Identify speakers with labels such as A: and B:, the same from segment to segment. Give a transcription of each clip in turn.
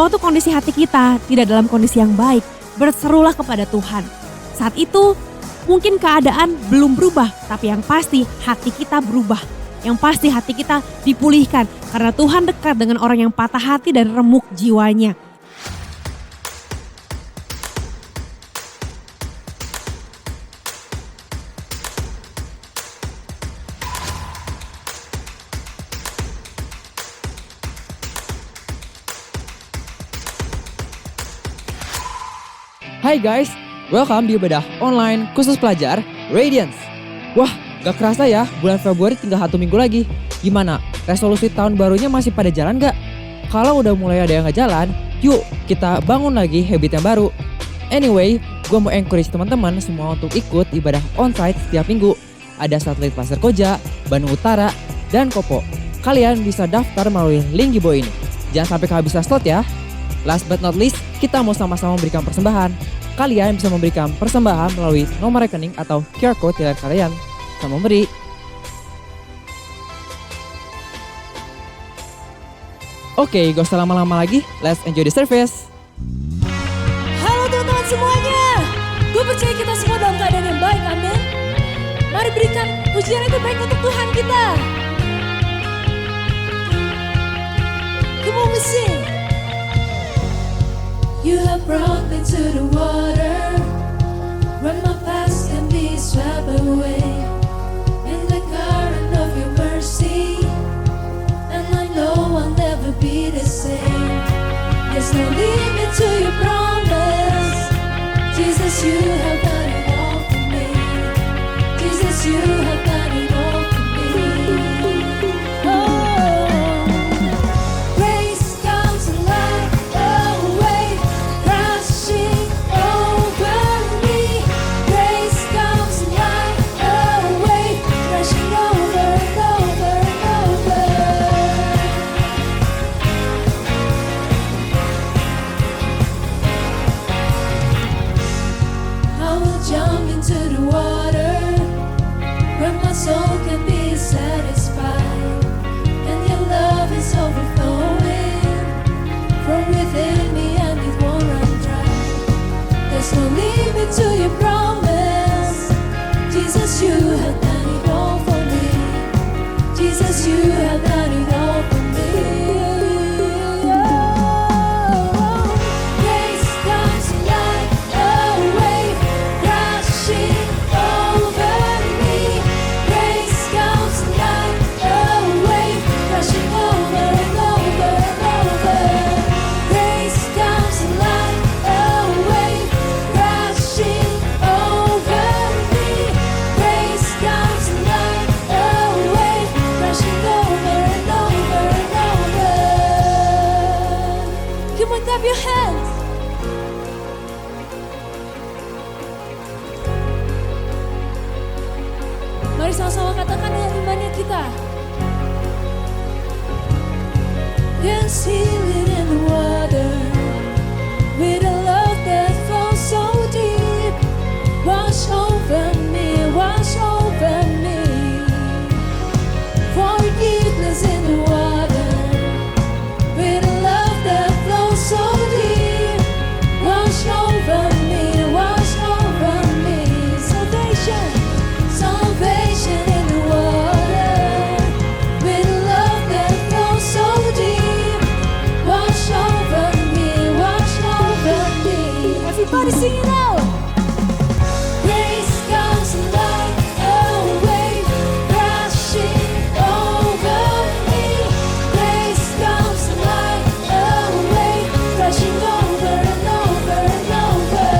A: Waktu kondisi hati kita tidak dalam kondisi yang baik, berserulah kepada Tuhan. Saat itu mungkin keadaan belum berubah, tapi yang pasti hati kita berubah. Yang pasti hati kita dipulihkan karena Tuhan dekat dengan orang yang patah hati dan remuk jiwanya.
B: Hai guys, welcome di Ibadah Online khusus pelajar Radiance. Wah, gak kerasa ya, bulan Februari tinggal 1 minggu lagi. Gimana? Resolusi tahun barunya masih pada jalan gak? Kalau udah mulai ada yang gak jalan, yuk kita bangun lagi habit yang baru. Anyway, gue mau encourage teman-teman semua untuk ikut ibadah onsite setiap minggu. Ada satelit Pasir Koja, Bandung Utara, dan Kopo. Kalian bisa daftar melalui link di bawah ini. Jangan sampai kehabisan slot ya. Last but not least, kita mau sama-sama memberikan persembahan. Kalian bisa memberikan persembahan melalui nomor rekening atau QR code di layar kalian. Selamat memberi. Oke, gak usah lama-lama lagi. Let's enjoy the service.
C: Halo teman-teman semuanya. Gue percaya kita semua dalam keadaan yang baik, amin. Mari berikan pujian itu baik untuk Tuhan kita. Come on, we sing. You have brought me to the water, where my past can be swept away, in the current of your mercy, and I know I'll never be the same. There's no limit to your promise, Jesus, you have done it all for me. Jesus, you have done it all for me. Soul can be satisfied, and your love is overflowing from within me, and it won't run dry. There's no limit to your promise, Jesus, you have done it all for me. Jesus, you have done it all for me. Clap your hands. Mari sama-sama katakan dengan imannya kita. There's healing in the water, with a love that flows so deep. Wash over me, wash over me. Forgiveness in the water, with a love that flows so deep. Wash over me, wash over me. Salvation, salvation in the water, with a love that flows so deep. Wash over me, wash over me. Everybody sing it out. Grace comes like a wave, crashing over me. Grace comes like a wave, crashing over and over and over.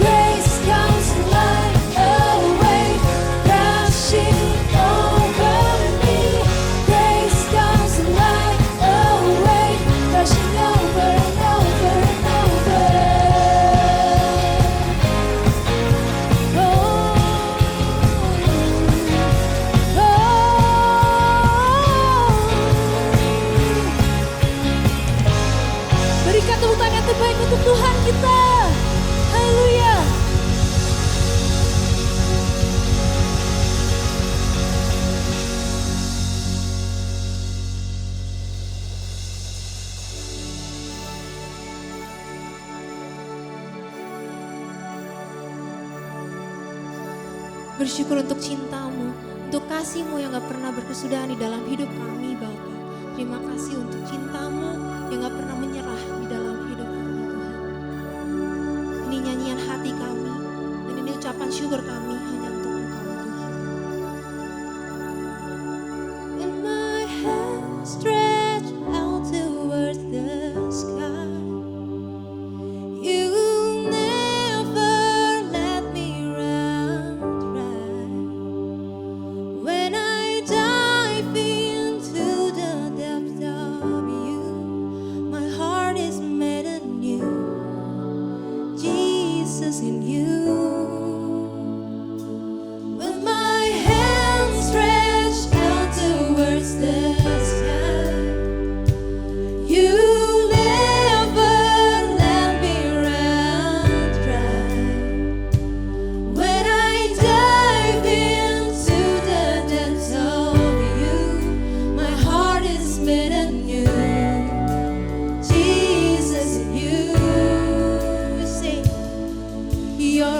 C: Grace comes like a wave, crashing over me. Grace comes like a wave, crashing over and over and over. Berikan tepuk tangan terbaik untuk Tuhan kita. Haleluya.
D: bersyukur untuk cinta-Mu, untuk kasih-Mu yang gak pernah berkesudahan di dalam hidup kami Bapa. Terima kasih untuk cinta-Mu yang gak pernah menyerah di dalam hidup kami Tuhan. Ini nyanyian hati kami, dan ini ucapan syukur kami hanya untuk Engkau Tuhan. When my hands stretch out towards the sky, You never let me run dry. When I dive into the depths of You, my heart is made anew. Jesus, in You. When my hands stretch out towards the sky, You never let me run dry. When I dive into the depths of You, my heart is made anew. Jesus, in You. We sing, Your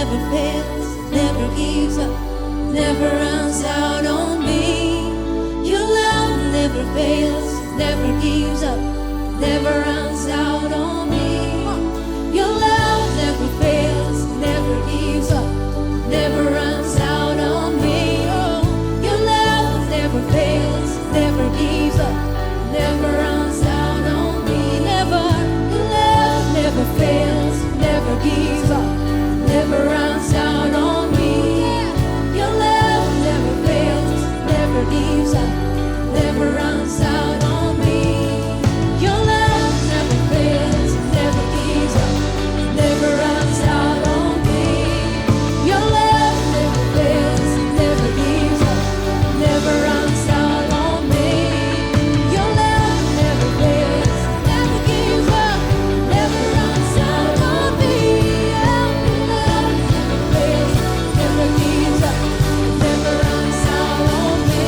C: never fails, never gives up, never runs out on me. Your love never fails, never gives up, never runs out on me. Your love never fails, never gives up, never runs out on me. Oh, your love never fails, never gives up, never runs out on me. Never, your love never fails, never gives up, never runs out on me. Your love never fails, never gives up, never runs out on me. Your love never fails, never gives up, never runs out on me. Your love never fails, never gives up, never runs out on me. Your love never fails, never gives up, never runs out on me. Your love never fails, never gives up, never runs out on me.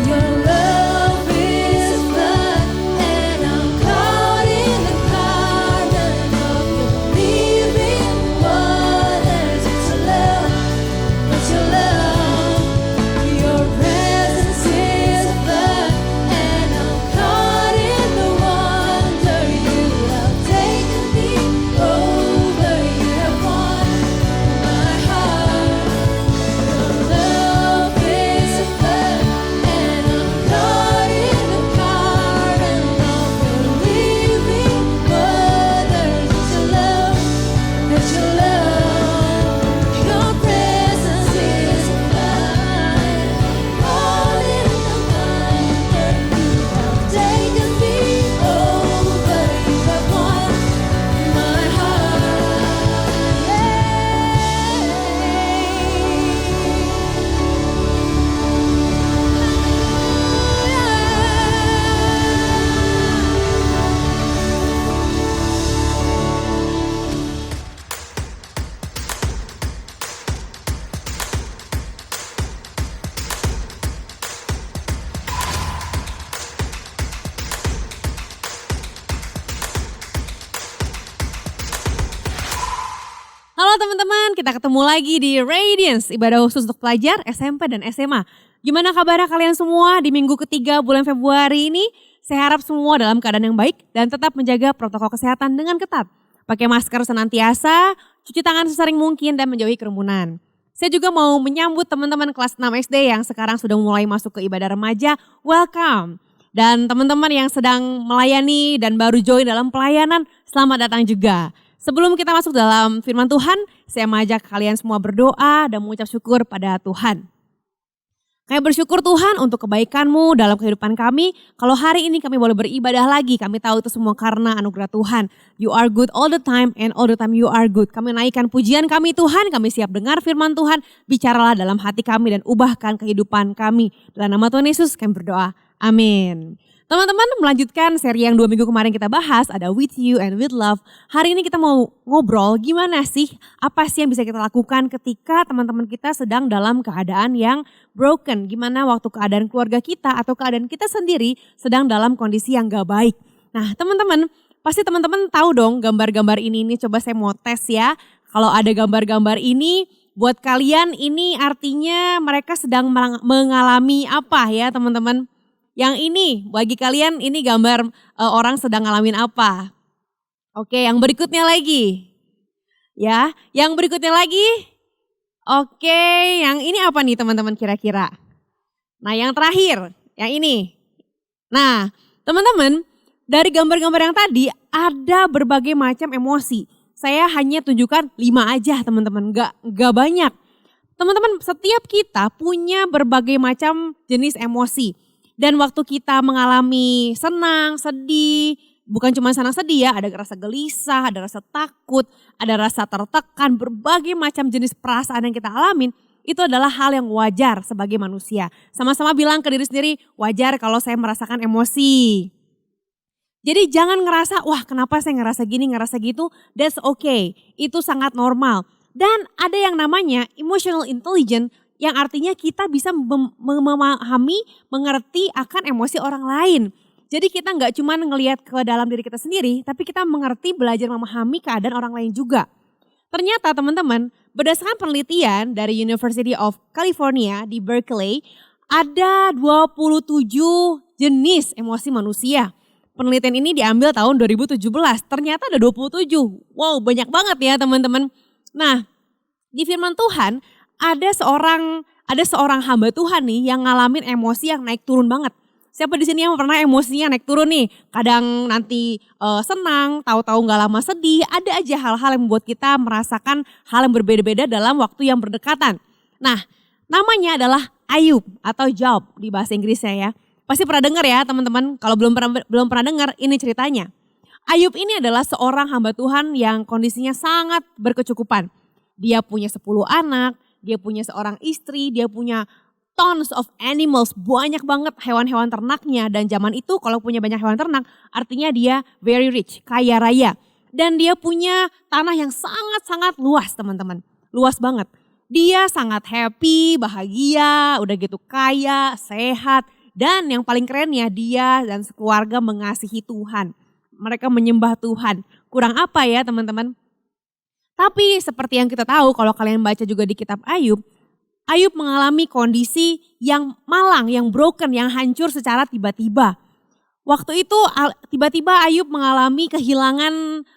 C: Your love is blood, and I'm caught in the garden of your living waters. It's your love, it's your love. Your presence is blood, and I'm caught in the wonder. You have taken me over, you have won my heart. Your love is blood, and I'm caught in the garden of your living waters. It's your love, it's your love. Your presence is mine, all in the wonder. You have taken me over, you have won my
A: Halo teman-teman, kita ketemu lagi di Radiance, ibadah khusus untuk pelajar SMP dan SMA. Gimana kabarnya kalian semua di minggu ketiga bulan Februari ini? Saya harap semua dalam keadaan yang baik dan tetap menjaga protokol kesehatan dengan ketat. Pakai masker senantiasa, cuci tangan sesering mungkin dan menjauhi kerumunan. Saya juga mau menyambut teman-teman kelas 6 SD yang sekarang sudah mulai masuk ke ibadah remaja, welcome. Dan teman-teman yang sedang melayani dan baru join dalam pelayanan, selamat datang juga. Sebelum kita masuk dalam firman Tuhan, saya mengajak kalian semua berdoa dan mengucap syukur pada Tuhan. Kami bersyukur Tuhan untuk kebaikan-Mu dalam kehidupan kami. Kalau hari ini kami boleh beribadah lagi, kami tahu itu semua karena anugerah Tuhan. You are good all the time and all the time you are good. Kami naikkan pujian kami Tuhan, kami siap dengar firman Tuhan. Bicaralah dalam hati kami dan ubahkan kehidupan kami. Dalam nama Tuhan Yesus kami berdoa. Amin. Teman-teman, melanjutkan seri yang 2 minggu kemarin kita bahas, ada With You and With Love. Hari ini kita mau ngobrol gimana sih, apa sih yang bisa kita lakukan ketika teman-teman kita sedang dalam keadaan yang broken. Gimana waktu keadaan keluarga kita atau keadaan kita sendiri sedang dalam kondisi yang gak baik. Nah teman-teman, pasti teman-teman tahu dong gambar-gambar ini. Coba saya mau tes ya. Kalau ada gambar-gambar ini, buat kalian ini artinya mereka sedang mengalami apa ya teman-teman? Yang ini bagi kalian ini gambar orang sedang ngalamin apa. Oke, yang berikutnya lagi. Ya, yang berikutnya lagi. Oke, yang ini apa nih teman-teman kira-kira? Nah, yang terakhir, yang ini. Nah, teman-teman, dari gambar-gambar yang tadi ada berbagai macam emosi. Saya hanya tunjukkan 5 aja teman-teman, gak banyak. Teman-teman, setiap kita punya berbagai macam jenis emosi. Dan waktu kita mengalami senang, sedih, bukan cuma senang sedih ya, ada rasa gelisah, ada rasa takut, ada rasa tertekan, berbagai macam jenis perasaan yang kita alamin, itu adalah hal yang wajar sebagai manusia. Sama-sama bilang ke diri sendiri, wajar kalau saya merasakan emosi. Jadi jangan ngerasa, wah kenapa saya ngerasa gini, ngerasa gitu, that's okay. Itu sangat normal. Dan ada yang namanya emotional intelligence yang artinya kita bisa memahami, mengerti akan emosi orang lain. Jadi kita nggak cuma ngelihat ke dalam diri kita sendiri, tapi kita mengerti, belajar memahami keadaan orang lain juga. Ternyata teman-teman, berdasarkan penelitian dari University of California di Berkeley, ada 27 jenis emosi manusia. Penelitian ini diambil tahun 2017, ternyata ada 27. Wow, banyak banget ya teman-teman. Nah, di firman Tuhan ada seorang hamba Tuhan nih yang ngalamin emosi yang naik turun banget. Siapa di sini yang pernah emosinya naik turun nih? Kadang nanti senang, tahu-tahu nggak lama sedih. Ada aja hal-hal yang membuat kita merasakan hal yang berbeda-beda dalam waktu yang berdekatan. Nah, namanya adalah Ayub atau Job di bahasa Inggrisnya ya. Pasti pernah dengar ya teman-teman. Kalau belum pernah dengar, ini ceritanya. Ayub ini adalah seorang hamba Tuhan yang kondisinya sangat berkecukupan. Dia punya 10 anak, dia punya seorang istri, dia punya tons of animals, banyak banget hewan-hewan ternaknya. Dan zaman itu kalau punya banyak hewan ternak artinya dia very rich, kaya raya. Dan dia punya tanah yang sangat-sangat luas teman-teman, luas banget. Dia sangat happy, bahagia, udah gitu kaya, sehat. Dan yang paling kerennya dia dan sekeluarga mengasihi Tuhan. Mereka menyembah Tuhan. Kurang apa ya teman-teman? Tapi seperti yang kita tahu kalau kalian baca juga di kitab Ayub, Ayub mengalami kondisi yang malang, yang broken, yang hancur secara tiba-tiba. Waktu itu tiba-tiba Ayub mengalami kehilangan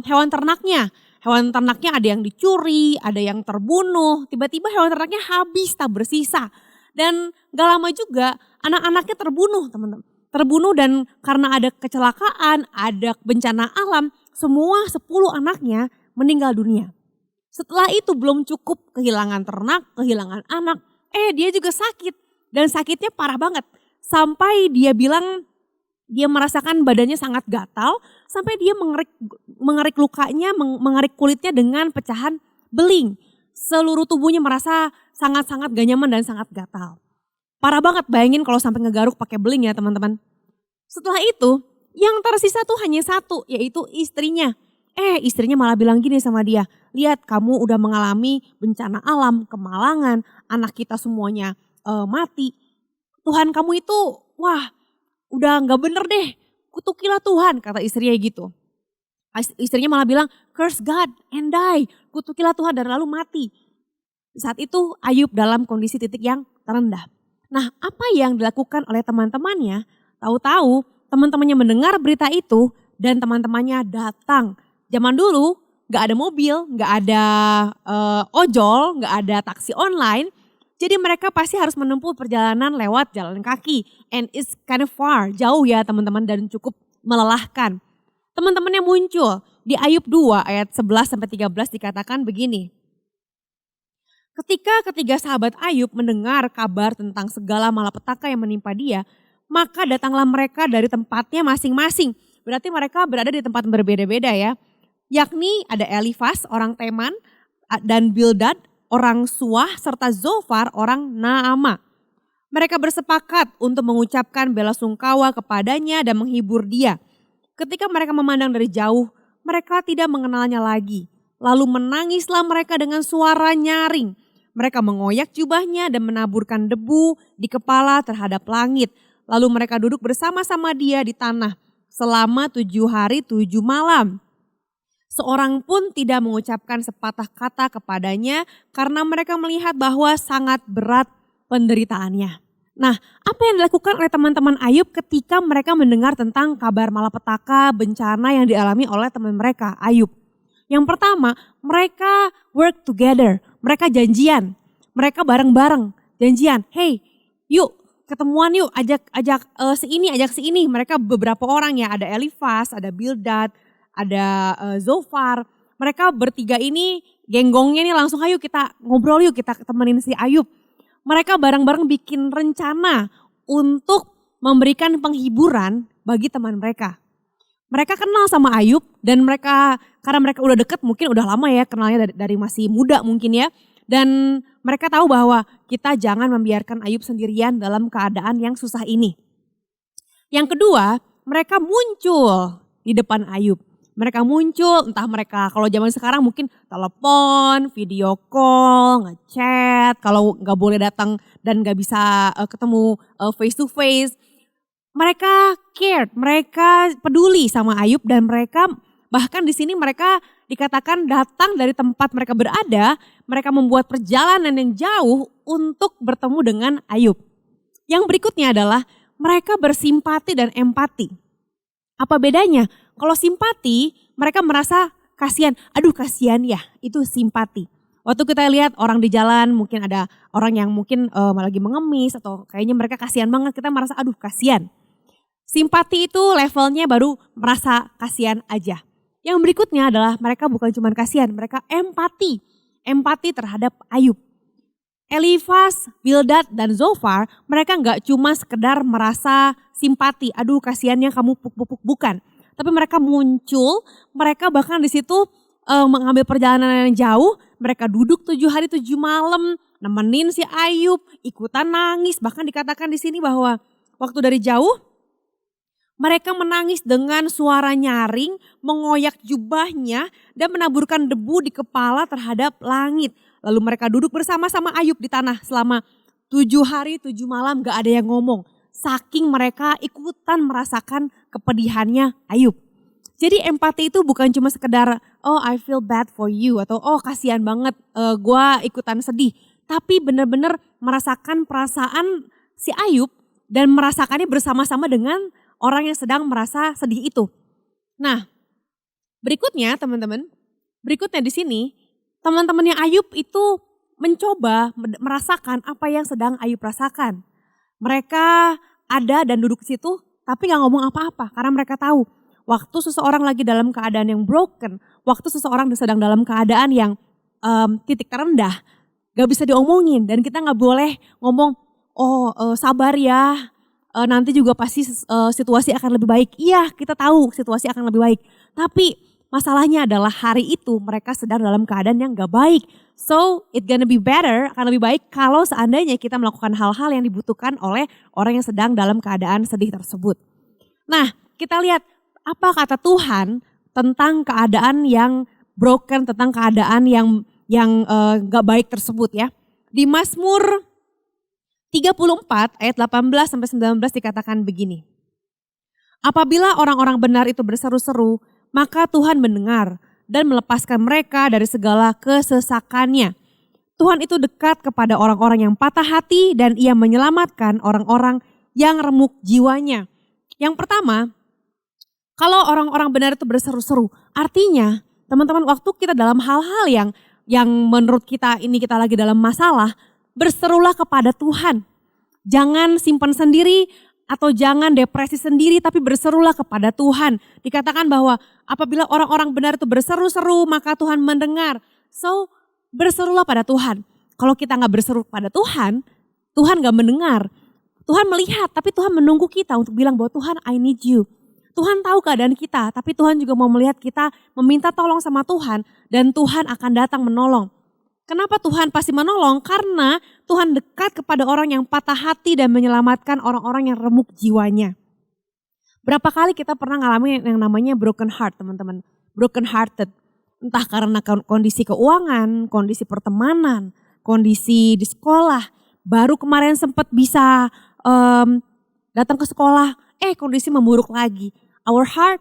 A: hewan ternaknya. Hewan ternaknya ada yang dicuri, ada yang terbunuh. Tiba-tiba hewan ternaknya habis, tak bersisa. Dan gak lama juga anak-anaknya terbunuh teman-teman. Terbunuh dan karena ada kecelakaan, ada bencana alam, semua 10 anaknya meninggal dunia. Setelah itu belum cukup kehilangan ternak, kehilangan anak, dia juga sakit. Dan sakitnya parah banget. Sampai dia bilang dia merasakan badannya sangat gatal, sampai dia mengerik lukanya, mengerik kulitnya dengan pecahan beling. Seluruh tubuhnya merasa sangat-sangat gak nyaman dan sangat gatal. Parah banget, bayangin kalau sampai ngegaruk pakai beling ya teman-teman. Setelah itu yang tersisa tuh hanya satu, yaitu istrinya. Istrinya malah bilang gini sama dia, lihat kamu udah mengalami bencana alam, kemalangan, anak kita semuanya mati. Tuhan kamu itu, wah udah gak bener deh, kutukilah Tuhan, kata istrinya gitu. Istrinya malah bilang, curse God and die, kutukilah Tuhan dan lalu mati. Saat itu Ayub dalam kondisi titik yang terendah. Nah, apa yang dilakukan oleh teman-temannya? Tahu-tahu teman-temannya mendengar berita itu dan teman-temannya datang. Zaman dulu gak ada mobil, gak ada ojol, gak ada taksi online. Jadi mereka pasti harus menempuh perjalanan lewat jalan kaki. And it's kind of far, jauh ya teman-teman dan cukup melelahkan. Teman-temannya muncul di Ayub 2 ayat 11-13 dikatakan begini. Ketika ketiga sahabat Ayub mendengar kabar tentang segala malapetaka yang menimpa dia, maka datanglah mereka dari tempatnya masing-masing. Berarti mereka berada di tempat berbeda-beda ya. Yakni ada Elifas orang Teman dan Bildad orang Suah serta Zofar orang Naama. Mereka bersepakat untuk mengucapkan bela sungkawa kepadanya dan menghibur dia. Ketika mereka memandang dari jauh, mereka tidak mengenalnya lagi. Lalu menangislah mereka dengan suara nyaring. Mereka mengoyak jubahnya dan menaburkan debu di kepala terhadap langit. Lalu mereka duduk bersama-sama dia di tanah selama 7 hari 7 malam. Seorang pun tidak mengucapkan sepatah kata kepadanya karena mereka melihat bahwa sangat berat penderitaannya. Nah, apa yang dilakukan oleh teman-teman Ayub ketika mereka mendengar tentang kabar malapetaka, bencana yang dialami oleh teman mereka, Ayub? Yang pertama, mereka work together, mereka janjian, mereka bareng-bareng janjian. Hey, yuk ketemuan yuk, ajak si ini. Mereka beberapa orang ya, ada Elifas, ada Bildad, ada Zofar. Mereka bertiga ini genggongnya nih langsung ayo kita ngobrol yuk, kita temenin si Ayub. Mereka bareng-bareng bikin rencana untuk memberikan penghiburan bagi teman mereka. Mereka kenal sama Ayub dan karena mereka udah deket, mungkin udah lama ya kenalnya dari masih muda mungkin ya. Dan mereka tahu bahwa kita jangan membiarkan Ayub sendirian dalam keadaan yang susah ini. Yang kedua, mereka muncul di depan Ayub. Mereka muncul, entah mereka kalau zaman sekarang mungkin telepon, video call, ngechat, kalau nggak boleh datang dan nggak bisa ketemu face to face. Mereka cared, mereka peduli sama Ayub dan mereka bahkan di sini mereka dikatakan datang dari tempat mereka berada, mereka membuat perjalanan yang jauh untuk bertemu dengan Ayub. Yang berikutnya adalah mereka bersimpati dan empati. Apa bedanya? Kalau simpati, mereka merasa kasihan. Aduh kasihan ya, itu simpati. Waktu kita lihat orang di jalan, mungkin ada orang yang mungkin lagi mengemis atau kayaknya mereka kasihan banget, kita merasa aduh kasihan. Simpati itu levelnya baru merasa kasihan aja. Yang berikutnya adalah mereka bukan cuma kasihan, mereka empati. Empati terhadap Ayub. Elifaz, Bildad, dan Zofar, mereka nggak cuma sekedar merasa simpati, aduh kasihannya kamu puk-puk, bukan. Tapi mereka muncul, mereka bahkan di situ mengambil perjalanan yang jauh, mereka duduk 7 hari 7 malam, nemenin si Ayub, ikutan nangis, bahkan dikatakan di sini bahwa waktu dari jauh, mereka menangis dengan suara nyaring, mengoyak jubahnya, dan menaburkan debu di kepala terhadap langit. Lalu mereka duduk bersama-sama Ayub di tanah selama 7 hari 7 malam gak ada yang ngomong. Saking mereka ikutan merasakan kepedihannya Ayub. Jadi empati itu bukan cuma sekedar oh I feel bad for you atau oh kasihan banget gue ikutan sedih. Tapi benar-benar merasakan perasaan si Ayub dan merasakannya bersama-sama dengan orang yang sedang merasa sedih itu. Nah berikutnya teman-teman, berikutnya di sini teman-temannya Ayub itu mencoba merasakan apa yang sedang Ayub rasakan. Mereka ada dan duduk di situ tapi gak ngomong apa-apa karena mereka tahu waktu seseorang lagi dalam keadaan yang broken, waktu seseorang sedang dalam keadaan yang titik terendah, gak bisa diomongin dan kita gak boleh ngomong sabar ya, nanti juga pasti situasi akan lebih baik. Iya kita tahu situasi akan lebih baik tapi masalahnya adalah hari itu mereka sedang dalam keadaan yang gak baik. So it gonna be better, akan lebih baik kalau seandainya kita melakukan hal-hal yang dibutuhkan oleh orang yang sedang dalam keadaan sedih tersebut. Nah kita lihat apa kata Tuhan tentang keadaan yang broken, tentang keadaan yang gak baik tersebut ya. Di Mazmur 34 ayat 18 sampai 19 dikatakan begini. Apabila orang-orang benar itu berseru-seru, maka Tuhan mendengar dan melepaskan mereka dari segala kesesakannya. Tuhan itu dekat kepada orang-orang yang patah hati dan ia menyelamatkan orang-orang yang remuk jiwanya. Yang pertama, kalau orang-orang benar itu berseru-seru, artinya teman-teman waktu kita dalam hal-hal yang menurut kita ini kita lagi dalam masalah, berserulah kepada Tuhan. Jangan simpan sendiri, atau jangan depresi sendiri tapi berserulah kepada Tuhan. Dikatakan bahwa apabila orang-orang benar itu berseru-seru maka Tuhan mendengar. So berserulah pada Tuhan. Kalau kita gak berseru pada Tuhan, Tuhan gak mendengar. Tuhan melihat tapi Tuhan menunggu kita untuk bilang bahwa Tuhan I need you. Tuhan tahu keadaan kita tapi Tuhan juga mau melihat kita meminta tolong sama Tuhan dan Tuhan akan datang menolong. Kenapa Tuhan pasti menolong? Karena Tuhan dekat kepada orang yang patah hati dan menyelamatkan orang-orang yang remuk jiwanya. Berapa kali kita pernah ngalamin yang namanya broken heart teman-teman. Broken hearted. Entah karena kondisi keuangan, kondisi pertemanan, kondisi di sekolah. Baru kemarin sempat bisa datang ke sekolah, kondisi memburuk lagi. Our heart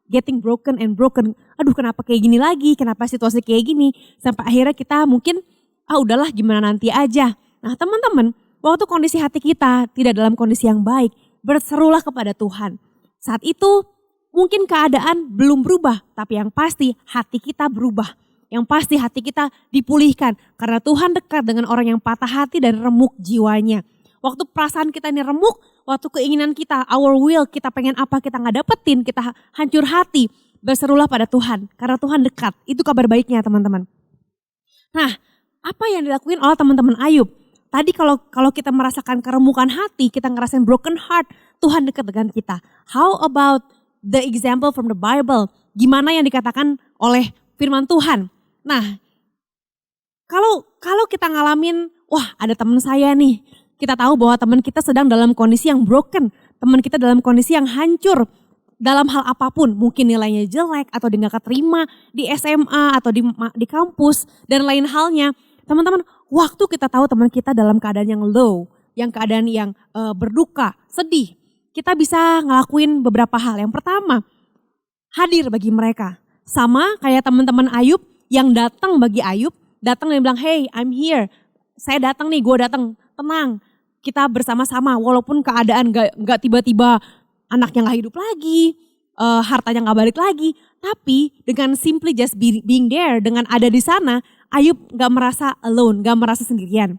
A: getting broken and broken. Aduh kenapa kayak gini lagi, kenapa situasi kayak gini. Sampai akhirnya kita mungkin udahlah gimana nanti aja. Nah teman-teman, waktu kondisi hati kita tidak dalam kondisi yang baik, berserulah kepada Tuhan. Saat itu mungkin keadaan belum berubah, tapi yang pasti hati kita berubah. Yang pasti hati kita dipulihkan karena Tuhan dekat dengan orang yang patah hati dan remuk jiwanya. Waktu perasaan kita ini remuk, waktu keinginan kita, our will, kita pengen apa kita gak dapetin, kita hancur hati, berserulah pada Tuhan. Karena Tuhan dekat, itu kabar baiknya teman-teman. Nah, apa yang dilakuin oleh teman-teman Ayub? Tadi kalau kita merasakan keremukan hati, kita ngerasain broken heart, Tuhan dekat dengan kita. How about the example from the Bible? Gimana yang dikatakan oleh firman Tuhan? Nah, kalau kita ngalamin, wah ada teman saya nih, kita tahu bahwa teman kita sedang dalam kondisi yang broken, teman kita dalam kondisi yang hancur, dalam hal apapun, mungkin nilainya jelek atau dia gak keterima di SMA atau di kampus dan lain halnya. Teman-teman, waktu kita tahu teman kita dalam keadaan yang low, yang keadaan yang berduka, sedih, kita bisa ngelakuin beberapa hal. Yang pertama, hadir bagi mereka. Sama kayak teman-teman Ayub yang datang bagi Ayub, datang dan bilang, hey I'm here, saya datang nih, gue datang, tenang. Kita bersama-sama walaupun keadaan gak tiba-tiba anaknya gak hidup lagi, hartanya gak balik lagi. Tapi dengan simply just being there, dengan ada di sana, Ayub gak merasa alone, gak merasa sendirian.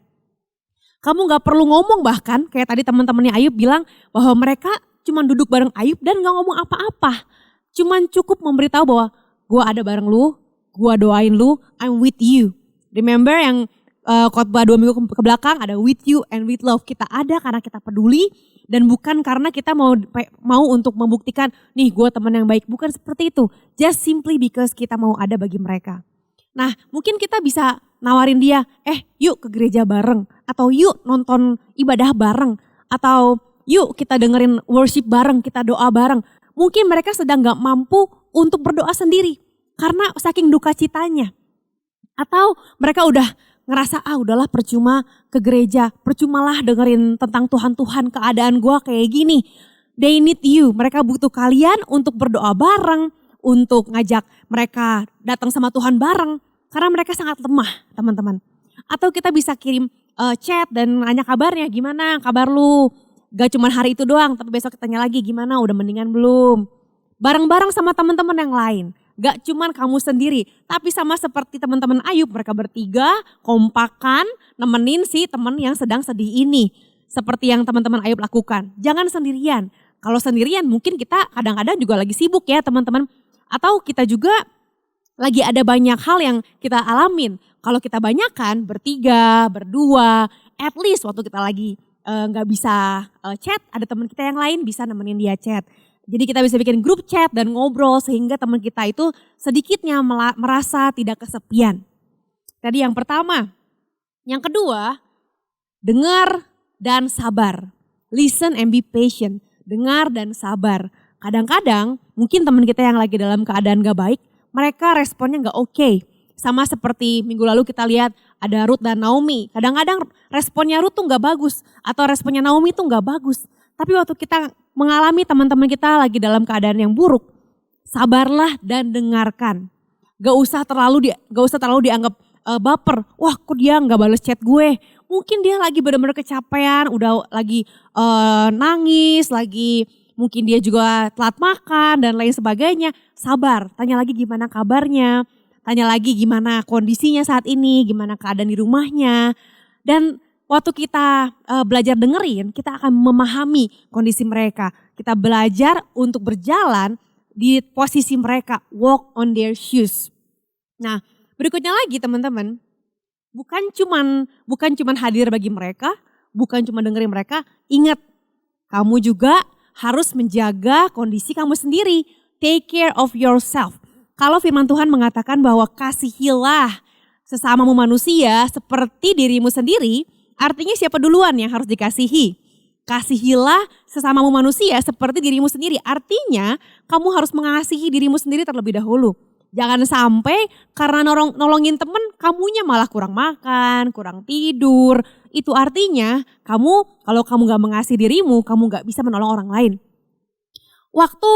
A: Kamu gak perlu ngomong bahkan, kayak tadi teman-temannya Ayub bilang bahwa mereka cuma duduk bareng Ayub dan gak ngomong apa-apa. Cuman cukup memberitahu bahwa gue ada bareng lu, gue doain lu, I'm with you. Remember yang khotbah 2 minggu ke belakang ada with you and with love. Kita ada karena kita peduli dan bukan karena kita mau untuk membuktikan nih gue teman yang baik. Bukan seperti itu. Just simply because kita mau ada bagi mereka. Nah mungkin kita bisa nawarin dia, yuk ke gereja bareng. Atau yuk nonton ibadah bareng. Atau yuk kita dengerin worship bareng, kita doa bareng. Mungkin mereka sedang gak mampu untuk berdoa sendiri. Karena saking duka citanya. Atau mereka udah ngerasa udahlah percuma ke gereja, percumalah dengerin tentang Tuhan, keadaan gue kayak gini. They need you, mereka butuh kalian untuk berdoa bareng, untuk ngajak mereka datang sama Tuhan bareng. Karena mereka sangat lemah teman-teman. Atau kita bisa kirim chat dan nanya kabarnya, gimana kabar lu? Gak cuma hari itu doang, tapi besok kita tanya lagi gimana, udah mendingan belum? Bareng-bareng sama teman-teman yang lain. Gak cuman kamu sendiri, tapi sama seperti teman-teman Ayub, mereka bertiga kompakan nemenin si teman yang sedang sedih ini. Seperti yang teman-teman Ayub lakukan. Jangan sendirian. Kalau sendirian mungkin kita kadang-kadang juga lagi sibuk ya teman-teman. Atau kita juga lagi ada banyak hal yang kita alamin. Kalau kita banyakan bertiga, berdua, at least waktu kita lagi gak bisa chat, ada teman kita yang lain bisa nemenin dia chat. Jadi kita bisa bikin grup chat dan ngobrol sehingga teman kita itu sedikitnya merasa tidak kesepian. Tadi yang pertama. Yang kedua, dengar dan sabar. Listen and be patient. Dengar dan sabar. Kadang-kadang mungkin teman kita yang lagi dalam keadaan gak baik, mereka responnya gak oke. Sama seperti minggu lalu kita lihat ada Ruth dan Naomi. Kadang-kadang responnya Ruth tuh gak bagus atau responnya Naomi tuh gak bagus. Tapi waktu kita mengalami teman-teman kita lagi dalam keadaan yang buruk, sabarlah dan dengarkan. Gak usah terlalu dianggap baper. Wah kok dia gak bales chat gue. Mungkin dia lagi benar-benar kecapean, udah lagi nangis, lagi mungkin dia juga telat makan dan lain sebagainya. Sabar, tanya lagi gimana kabarnya, tanya lagi gimana kondisinya saat ini, gimana keadaan di rumahnya. Dan waktu kita belajar dengerin, kita akan memahami kondisi mereka. Kita belajar untuk berjalan di posisi mereka, walk on their shoes. Nah, berikutnya lagi teman-teman, bukan cuman hadir bagi mereka, bukan cuma dengerin mereka. Ingat, kamu juga harus menjaga kondisi kamu sendiri. Take care of yourself. Kalau firman Tuhan mengatakan bahwa kasihilah sesamamu manusia seperti dirimu sendiri, artinya siapa duluan yang harus dikasihi? Kasihilah sesamamu manusia seperti dirimu sendiri. Artinya kamu harus mengasihi dirimu sendiri terlebih dahulu. Jangan sampai karena nolongin temen kamunya malah kurang makan, kurang tidur. Itu artinya kalau kamu gak mengasihi dirimu, kamu gak bisa menolong orang lain. Waktu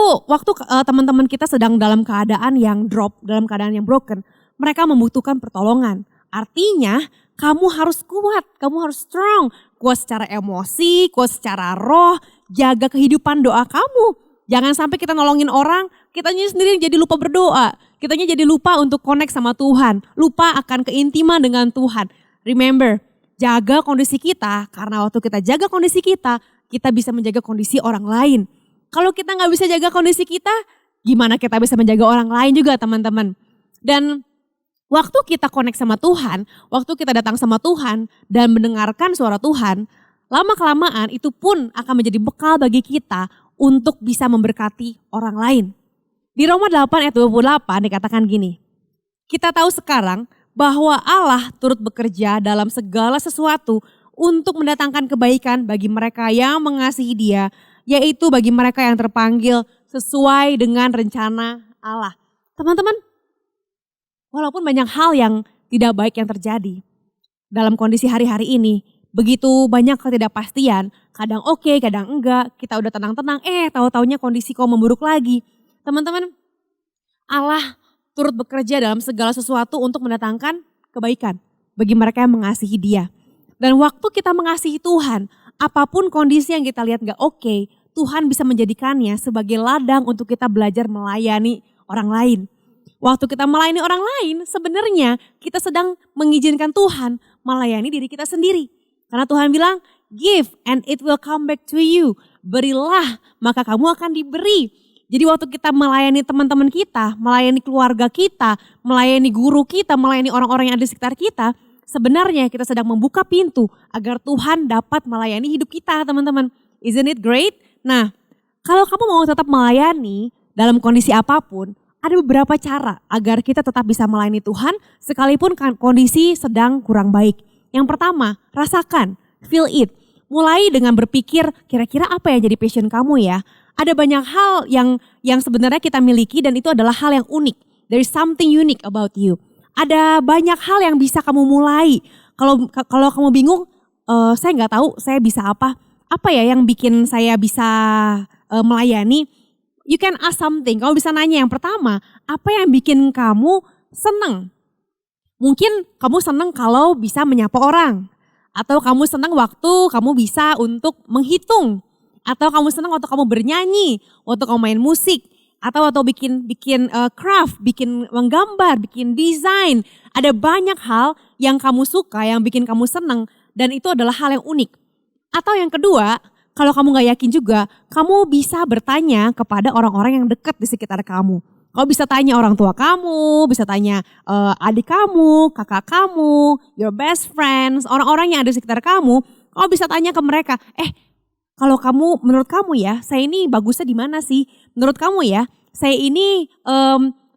A: teman-teman kita sedang dalam keadaan yang drop, dalam keadaan yang broken, mereka membutuhkan pertolongan. Artinya kamu harus kuat, kamu harus strong. Kuat secara emosi, kuat secara roh, jaga kehidupan doa kamu. Jangan sampai kita nolongin orang, kitanya sendiri jadi lupa berdoa. Kitanya jadi lupa untuk connect sama Tuhan. Lupa akan keintiman dengan Tuhan. Remember, jaga kondisi kita, karena waktu kita jaga kondisi kita bisa menjaga kondisi orang lain. Kalau kita gak bisa jaga kondisi kita, gimana kita bisa menjaga orang lain juga teman-teman. Dan waktu kita connect sama Tuhan, waktu kita datang sama Tuhan dan mendengarkan suara Tuhan, lama-kelamaan itu pun akan menjadi bekal bagi kita untuk bisa memberkati orang lain. Di Roma 8 ayat 28 dikatakan gini, kita tahu sekarang bahwa Allah turut bekerja dalam segala sesuatu untuk mendatangkan kebaikan bagi mereka yang mengasihi Dia, yaitu bagi mereka yang terpanggil sesuai dengan rencana Allah. Teman-teman, walaupun banyak hal yang tidak baik yang terjadi dalam kondisi hari-hari ini, begitu banyak ketidakpastian, kadang oke, kadang enggak, kita udah tenang-tenang, tahu-taunya kondisi kok memburuk lagi. Teman-teman, Allah turut bekerja dalam segala sesuatu untuk mendatangkan kebaikan bagi mereka yang mengasihi Dia. Dan waktu kita mengasihi Tuhan, apapun kondisi yang kita lihat gak oke, Tuhan bisa menjadikannya sebagai ladang untuk kita belajar melayani orang lain. Waktu kita melayani orang lain, sebenarnya kita sedang mengizinkan Tuhan melayani diri kita sendiri. Karena Tuhan bilang, give and it will come back to you. Berilah, maka kamu akan diberi. Jadi waktu kita melayani teman-teman kita, melayani keluarga kita, melayani guru kita, melayani orang-orang yang ada di sekitar kita, sebenarnya kita sedang membuka pintu agar Tuhan dapat melayani hidup kita, teman-teman. Isn't it great? Nah, kalau kamu mau tetap melayani dalam kondisi apapun, ada beberapa cara agar kita tetap bisa melayani Tuhan sekalipun kondisi sedang kurang baik. Yang pertama, rasakan, feel it. Mulai dengan berpikir kira-kira apa yang jadi passion kamu ya. Ada banyak hal yang sebenarnya kita miliki dan itu adalah hal yang unik. There is something unique about you. Ada banyak hal yang bisa kamu mulai. Kalau kamu bingung, saya nggak tahu saya bisa apa. Apa ya yang bikin saya bisa melayani? You can ask something, kamu bisa nanya yang pertama, apa yang bikin kamu senang? Mungkin kamu senang kalau bisa menyapa orang. Atau kamu senang waktu kamu bisa untuk menghitung. Atau kamu senang waktu kamu bernyanyi, waktu kamu main musik. Atau bikin craft, bikin menggambar, bikin desain. Ada banyak hal yang kamu suka, yang bikin kamu senang. Dan itu adalah hal yang unik. Atau yang kedua, kalau kamu gak yakin juga, kamu bisa bertanya kepada orang-orang yang dekat di sekitar kamu. Kamu bisa tanya orang tua kamu, bisa tanya adik kamu, kakak kamu, your best friends, orang-orang yang ada di sekitar kamu. Kamu bisa tanya ke mereka, kalau kamu, menurut kamu ya, saya ini bagusnya di mana sih? Menurut kamu ya, saya ini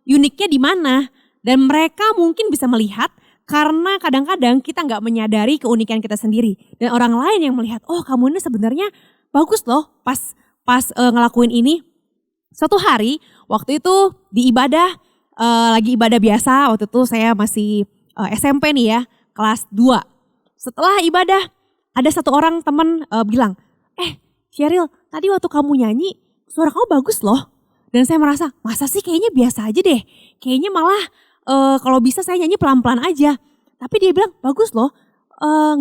A: uniknya di mana? Dan mereka mungkin bisa melihat karena kadang-kadang kita nggak menyadari keunikan kita sendiri. Dan orang lain yang melihat, oh kamu ini sebenarnya bagus loh pas ngelakuin ini. Suatu hari, waktu itu di ibadah, lagi ibadah biasa, waktu itu saya masih SMP nih ya, kelas 2. Setelah ibadah, ada satu orang teman bilang, Sheryl, tadi waktu kamu nyanyi, suara kamu bagus loh. Dan saya merasa, masa sih kayaknya biasa aja deh. Kayaknya malah kalau bisa saya nyanyi pelan-pelan aja. Tapi dia bilang, bagus loh,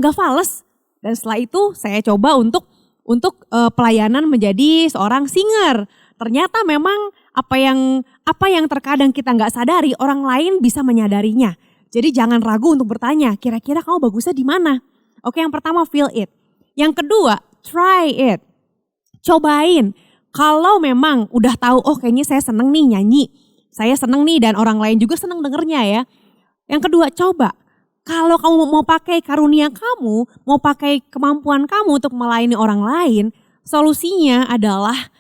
A: gak fales. Dan setelah itu saya coba untuk pelayanan menjadi seorang singer. Ternyata memang apa yang terkadang kita nggak sadari, orang lain bisa menyadarinya. Jadi jangan ragu untuk bertanya, kira-kira kamu bagusnya di mana? Oke, yang pertama feel it. Yang kedua, try it. Cobain. Kalau memang udah tahu, oh kayaknya saya seneng nih nyanyi. Saya seneng nih dan orang lain juga seneng dengernya ya. Yang kedua, coba. Kalau kamu mau pakai karunia kamu, mau pakai kemampuan kamu untuk melayani orang lain, solusinya adalah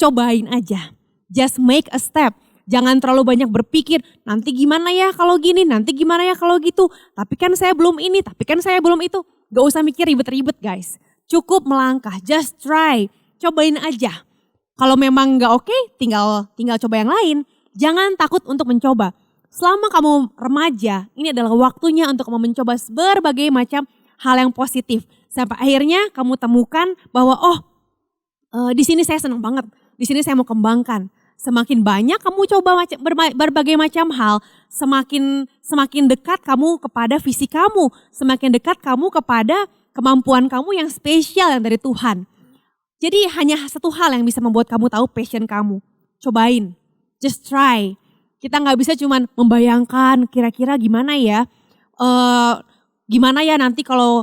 A: cobain aja. Just make a step. Jangan terlalu banyak berpikir, nanti gimana ya kalau gini, nanti gimana ya kalau gitu. Tapi kan saya belum ini, tapi kan saya belum itu. Gak usah mikir ribet-ribet guys. Cukup melangkah, just try. Cobain aja. Kalau memang gak oke, tinggal coba yang lain. Jangan takut untuk mencoba. Selama kamu remaja, ini adalah waktunya untuk kamu mencoba berbagai macam hal yang positif. Sampai akhirnya kamu temukan bahwa di sini saya senang banget. Di sini saya mau kembangkan. Semakin banyak kamu coba berbagai macam hal, semakin dekat kamu kepada visi kamu, semakin dekat kamu kepada kemampuan kamu yang spesial yang dari Tuhan. Jadi hanya satu hal yang bisa membuat kamu tahu passion kamu. Cobain, just try. Kita nggak bisa cuman membayangkan kira-kira gimana ya, gimana ya nanti kalau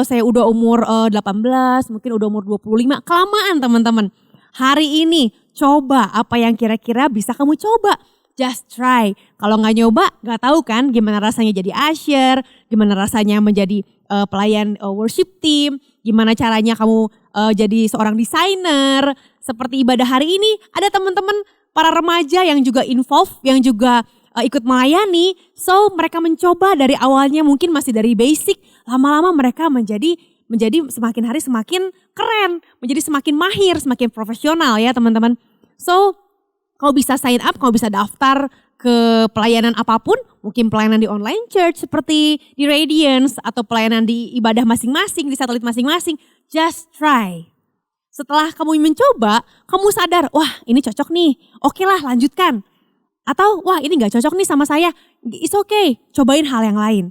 A: saya udah umur 18, mungkin udah umur 25, kelamaan teman-teman. Hari ini coba apa yang kira-kira bisa kamu coba. Just try. Kalau nggak nyoba, nggak tahu kan gimana rasanya jadi usher, gimana rasanya menjadi pelayan worship team, gimana caranya kamu jadi seorang desainer. Seperti ibadah hari ini, ada teman-teman para remaja yang juga involve, yang juga ikut melayani. So mereka mencoba dari awalnya mungkin masih dari basic, lama-lama mereka menjadi semakin hari semakin keren, menjadi semakin mahir, semakin profesional ya teman-teman. So, kau bisa sign up, kau bisa daftar ke pelayanan apapun, mungkin pelayanan di online church seperti di Radiance atau pelayanan di ibadah masing-masing, di satelit masing-masing. Just try. Setelah kamu mencoba, kamu sadar, wah ini cocok nih, oke lah lanjutkan. Atau wah ini gak cocok nih sama saya, it's okay, cobain hal yang lain.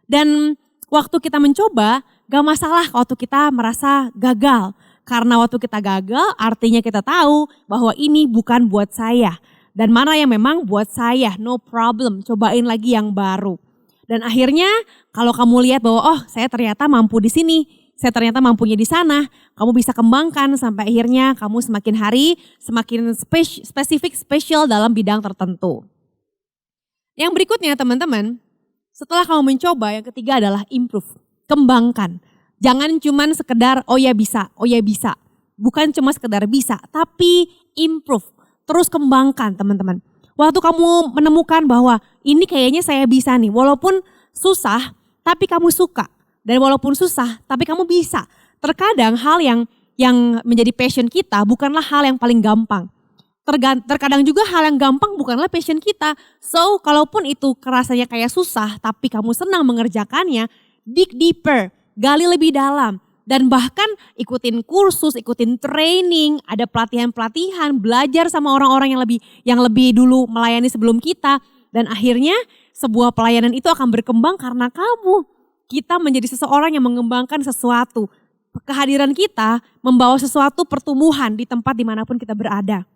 A: Dan waktu kita mencoba, gak masalah waktu kita merasa gagal. Karena waktu kita gagal artinya kita tahu bahwa ini bukan buat saya. Dan mana yang memang buat saya, no problem, cobain lagi yang baru. Dan akhirnya kalau kamu lihat bahwa oh saya ternyata mampu di sini, saya ternyata mampunya di sana, kamu bisa kembangkan sampai akhirnya kamu semakin hari semakin spesifik, spesial dalam bidang tertentu. Yang berikutnya teman-teman, setelah kamu mencoba, yang ketiga adalah improve, kembangkan. Jangan cuman sekedar oh ya bisa. Bukan cuma sekedar bisa, tapi improve. Terus kembangkan teman-teman. Waktu kamu menemukan bahwa ini kayaknya saya bisa nih. Walaupun susah, tapi kamu suka. Dan walaupun susah, tapi kamu bisa. Terkadang hal yang menjadi passion kita bukanlah hal yang paling gampang. Terkadang juga hal yang gampang bukanlah passion kita. So, kalaupun itu kerasanya kayak susah, tapi kamu senang mengerjakannya, dig deeper. Gali lebih dalam dan bahkan ikutin kursus, ikutin training, ada pelatihan-pelatihan, belajar sama orang-orang yang lebih dulu melayani sebelum kita dan akhirnya sebuah pelayanan itu akan berkembang karena kamu. Kita menjadi seseorang yang mengembangkan sesuatu. Kehadiran kita membawa sesuatu pertumbuhan di tempat dimanapun kita berada.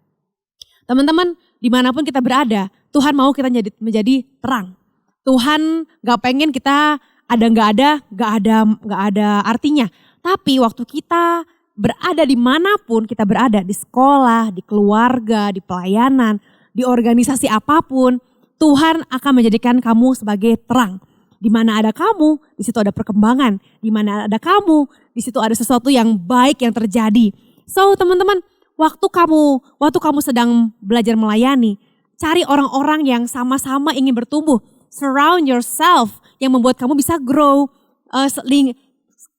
A: Teman-teman, dimanapun kita berada, Tuhan mau kita menjadi terang. Tuhan gak pengen kita nggak ada artinya. Tapi waktu kita berada dimanapun kita berada, di sekolah, di keluarga, di pelayanan, di organisasi apapun, Tuhan akan menjadikan kamu sebagai terang. Di mana ada kamu, di situ ada perkembangan. Di mana ada kamu, di situ ada sesuatu yang baik yang terjadi. So teman-teman, waktu kamu sedang belajar melayani, cari orang-orang yang sama-sama ingin bertumbuh. Surround yourself yang membuat kamu bisa grow.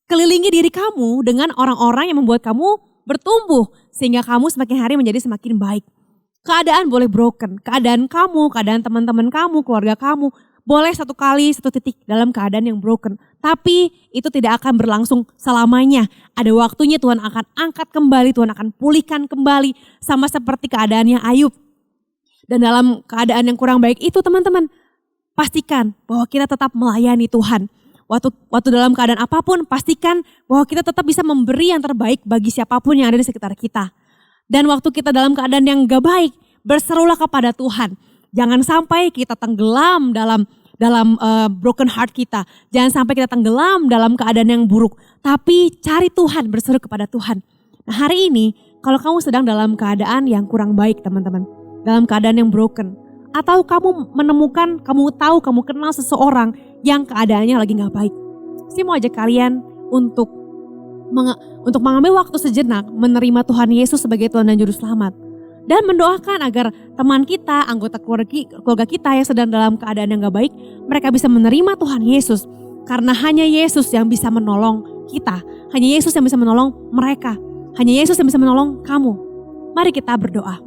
A: Kelilingi diri kamu dengan orang-orang yang membuat kamu bertumbuh. Sehingga kamu semakin hari menjadi semakin baik. Keadaan boleh broken. Keadaan kamu, keadaan teman-teman kamu, keluarga kamu. Boleh satu titik dalam keadaan yang broken. Tapi itu tidak akan berlangsung selamanya. Ada waktunya Tuhan akan angkat kembali, Tuhan akan pulihkan kembali. Sama seperti keadaannya Ayub. Dan dalam keadaan yang kurang baik itu teman-teman, pastikan bahwa kita tetap melayani Tuhan. Waktu dalam keadaan apapun, pastikan bahwa kita tetap bisa memberi yang terbaik bagi siapapun yang ada di sekitar kita. Dan waktu kita dalam keadaan yang gak baik, berserulah kepada Tuhan. Jangan sampai kita tenggelam dalam broken heart kita. Jangan sampai kita tenggelam dalam keadaan yang buruk. Tapi cari Tuhan, berseru kepada Tuhan. Nah hari ini, kalau kamu sedang dalam keadaan yang kurang baik teman-teman. Dalam keadaan yang broken. Atau kamu menemukan, kamu kenal seseorang yang keadaannya lagi gak baik. Saya mau ajak kalian untuk mengambil waktu sejenak menerima Tuhan Yesus sebagai Tuhan dan Juru Selamat. Dan mendoakan agar teman kita, anggota keluarga kita yang sedang dalam keadaan yang gak baik, mereka bisa menerima Tuhan Yesus. Karena hanya Yesus yang bisa menolong kita. Hanya Yesus yang bisa menolong mereka. Hanya Yesus yang bisa menolong kamu. Mari kita berdoa.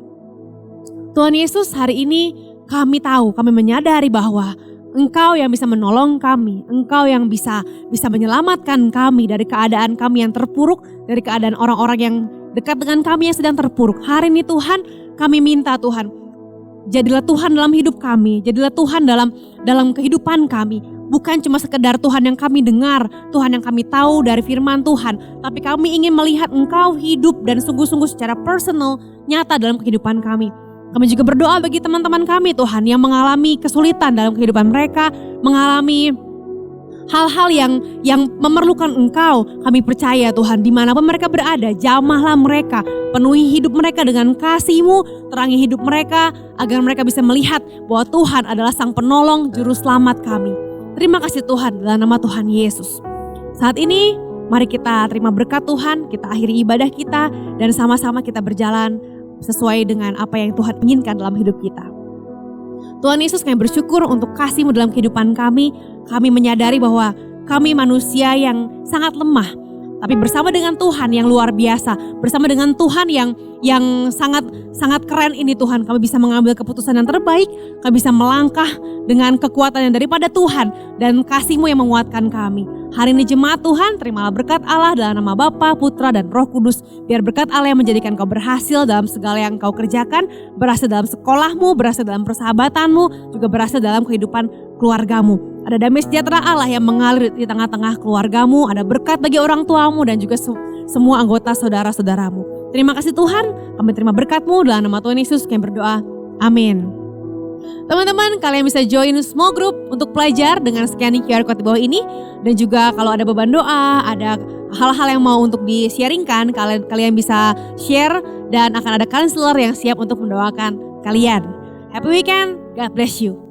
A: Tuhan Yesus, hari ini kami tahu, kami menyadari bahwa Engkau yang bisa menolong kami. Engkau yang bisa menyelamatkan kami dari keadaan kami yang terpuruk. Dari keadaan orang-orang yang dekat dengan kami yang sedang terpuruk. Hari ini Tuhan, kami minta Tuhan, jadilah Tuhan dalam hidup kami. Jadilah Tuhan dalam kehidupan kami. Bukan cuma sekedar Tuhan yang kami dengar, Tuhan yang kami tahu dari firman Tuhan. Tapi kami ingin melihat Engkau hidup dan sungguh-sungguh secara personal, nyata dalam kehidupan kami. Kami juga berdoa bagi teman-teman kami Tuhan yang mengalami kesulitan dalam kehidupan mereka, mengalami hal-hal yang memerlukan Engkau. Kami percaya Tuhan, dimanapun mereka berada, jamahlah mereka, penuhi hidup mereka dengan kasih-Mu, terangi hidup mereka agar mereka bisa melihat bahwa Tuhan adalah Sang Penolong, Juru Selamat kami. Terima kasih Tuhan dalam nama Tuhan Yesus. Saat ini mari kita terima berkat Tuhan, kita akhiri ibadah kita dan sama-sama kita berjalan sesuai dengan apa yang Tuhan inginkan dalam hidup kita. Tuhan Yesus, kami bersyukur untuk kasih-Mu dalam kehidupan kami. Kami menyadari bahwa kami manusia yang sangat lemah. Tapi bersama dengan Tuhan yang luar biasa, bersama dengan Tuhan yang sangat keren ini Tuhan, kami bisa mengambil keputusan yang terbaik, kami bisa melangkah dengan kekuatan yang daripada Tuhan dan kasih-Mu yang menguatkan kami. Hari ini jemaat Tuhan, terimalah berkat Allah dalam nama Bapa, Putra, dan Roh Kudus. Biar berkat Allah yang menjadikan kau berhasil dalam segala yang kau kerjakan, berhasil dalam sekolahmu, berhasil dalam persahabatanmu, juga berhasil dalam kehidupan keluargamu. Ada damai sejahtera Allah yang mengalir di tengah-tengah keluargamu, ada berkat bagi orang tuamu dan juga semua anggota saudara-saudaramu. Terima kasih Tuhan, kami terima berkat-Mu dalam nama Tuhan Yesus kami berdoa. Amin. Teman-teman, kalian bisa join small group untuk pelajar dengan scanning QR code di bawah ini. Dan juga kalau ada beban doa, ada hal-hal yang mau untuk di-sharingkan, kalian bisa share dan akan ada counselor yang siap untuk mendoakan kalian. Happy weekend, God bless you.